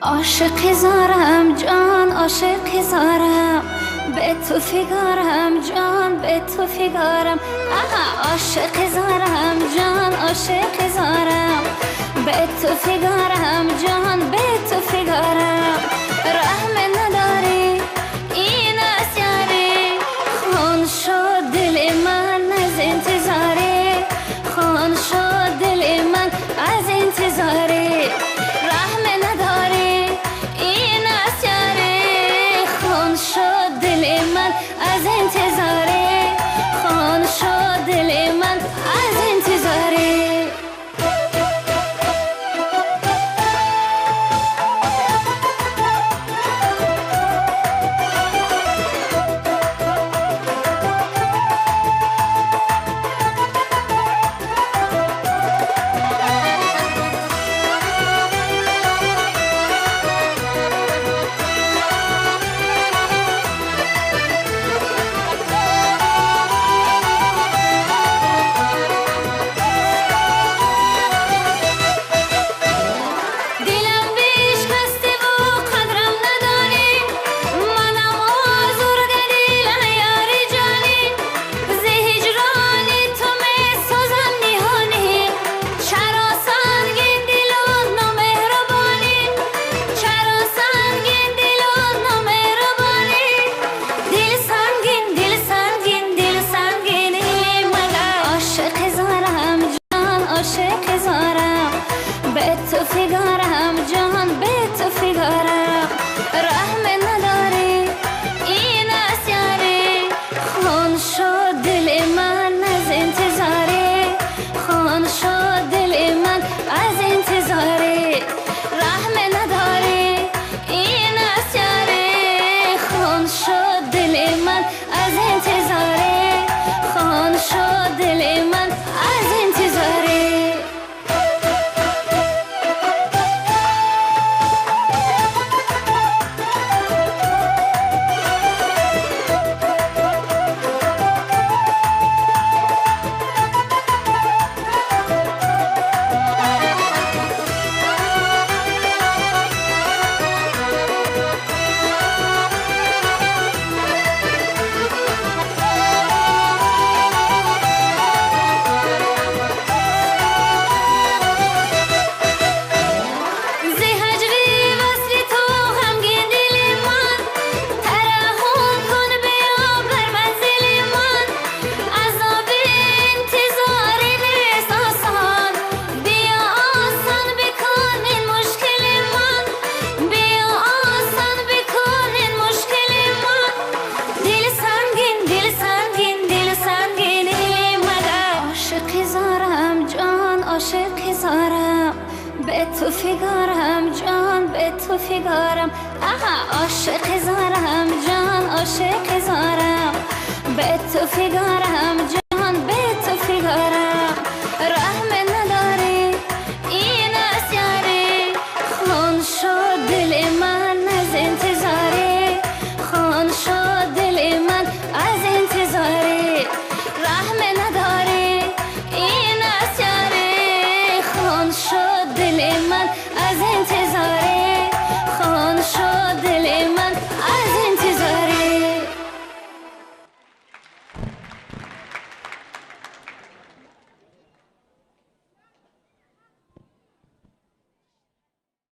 عاشق زارم جان عاشق زارم به تو فگارم جان به تو فگارم عاشق زارم جان عاشق زارم به تو فگارم جان به تو فگارم رحم نداری این است یاری خون شد دل من از انتظاری خون شد دل من از انتظاری رحم نداری این است یاری خون شد دل من از انتظاری خون شد دل من از انتظاری عاشق زارم به تو فگارم جان به تو فگارم رحم نداری این است یاری خون شد دل من از انتظاری خون شد دل من از انتظاری رحم نداری این است یاری خون شد دل من از انتظاری خون شد دل من از انتظاری عاشق زارم به تو فگارم جان به تو فگارم عاشق زارم جان عاشق زارم به تو فگارم